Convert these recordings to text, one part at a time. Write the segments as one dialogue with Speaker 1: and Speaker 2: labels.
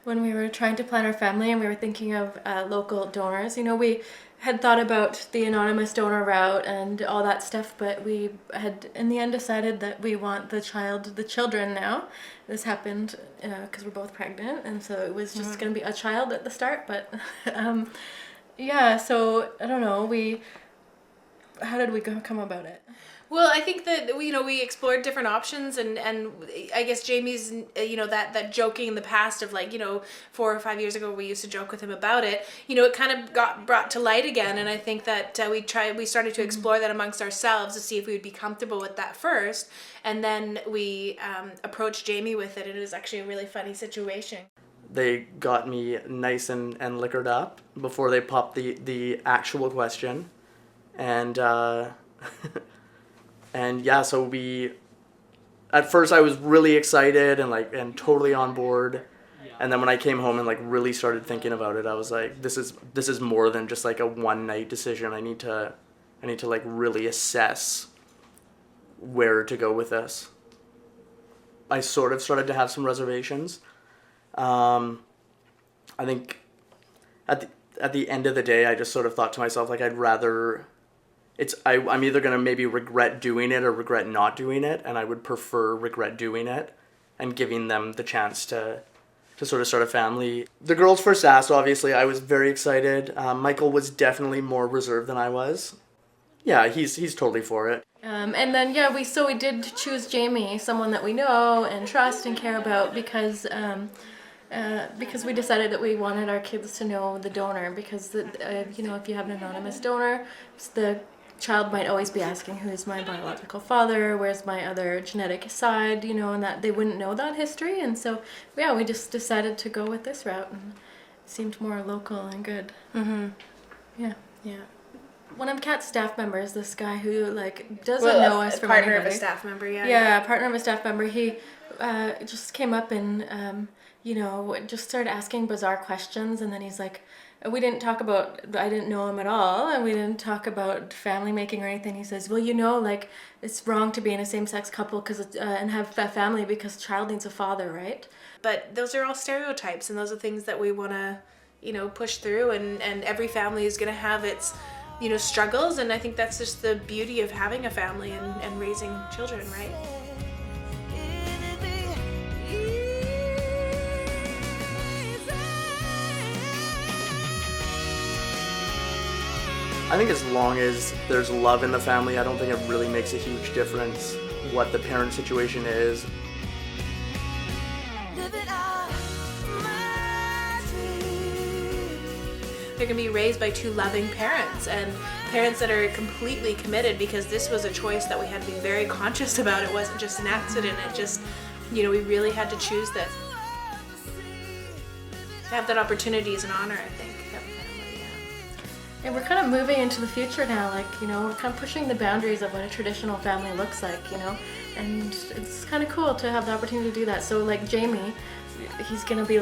Speaker 1: When we were trying to plan our family and we were thinking of local donors, we had thought about the anonymous donor route and all that stuff, but we had in the end decided that we want the children now. This happened because we're both pregnant, and so it was just going to be a child at the start, but yeah, so I don't know, how did we come about it?
Speaker 2: Well, I think that we explored different options, and I guess Jamie's that joking in the past of 4 or 5 years ago we used to joke with him about it. It kind of got brought to light again, and I think that we started to explore that amongst ourselves to see if we would be comfortable with that first, and then we approached Jamie with it, and it was actually a really funny situation.
Speaker 3: They got me nice and liquored up before they popped the actual question, and. And yeah, so at first I was really excited and totally on board. And then when I came home and really started thinking about it, I was like, this is more than just a one night decision. I need to really assess where to go with this. I sort of started to have some reservations. I think at the end of the day, I just sort of thought to myself, I'd rather... I'm either going to maybe regret doing it or regret not doing it, and I would prefer regret doing it and giving them the chance to sort of start a family. The girls first asked, obviously, I was very excited. Michael was definitely more reserved than I was. Yeah, he's totally for it.
Speaker 1: And then, we did choose Jamie, someone that we know and trust and care about, because we decided that we wanted our kids to know the donor, because, if you have an anonymous donor, the child might always be asking, who's my biological father, where's my other genetic side, and that they wouldn't know that history. And so, we just decided to go with this route, and it seemed more local and good.
Speaker 2: Mm-hmm.
Speaker 1: Yeah. One of Kat's staff members, this guy who doesn't know us from
Speaker 2: partner
Speaker 1: anybody.
Speaker 2: of a staff member,
Speaker 1: Partner of a staff member. He just came up and just started asking bizarre questions, and then he's like, I didn't know him at all, and we didn't talk about family making or anything. He says, well, it's wrong to be in a same-sex couple and have a family because a child needs a father, right?
Speaker 2: But those are all stereotypes, and those are things that we want to, push through, and every family is going to have its, struggles, and I think that's just the beauty of having a family and raising children, right?
Speaker 3: I think as long as there's love in the family, I don't think it really makes a huge difference what the parent situation is.
Speaker 2: They're going to be raised by two loving parents, and parents that are completely committed, because this was a choice that we had to be very conscious about. It wasn't just an accident. It just, we really had to choose this. To have that opportunity is an honor, I think.
Speaker 1: And we're kind of moving into the future now, we're kind of pushing the boundaries of what a traditional family looks like, and it's kind of cool to have the opportunity to do that. So Jamie, he's going to be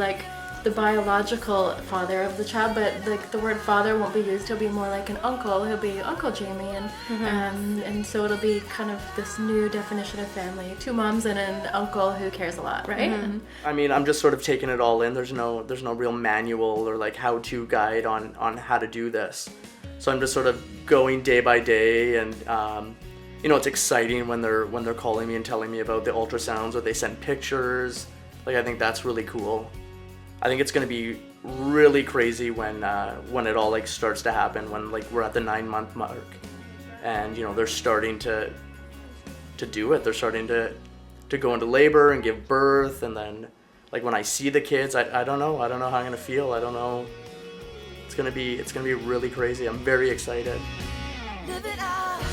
Speaker 1: the biological father of the child, but the word father won't be used. He'll be more like an uncle. He'll be Uncle Jamie, and so it'll be kind of this new definition of family: two moms and an uncle who cares a lot, right?
Speaker 2: Mm-hmm.
Speaker 3: I mean, I'm just sort of taking it all in. There's no real manual or how-to guide on how to do this. So I'm just sort of going day by day, and it's exciting when they're calling me and telling me about the ultrasounds, or they send pictures. I think that's really cool. I think it's going to be really crazy when it all starts to happen, when we're at the 9-month mark, and they're starting to do it. They're starting to go into labor and give birth, and then when I see the kids, I don't know how I'm going to feel. I don't know. It's going to be really crazy. I'm very excited.
Speaker 4: Live it out.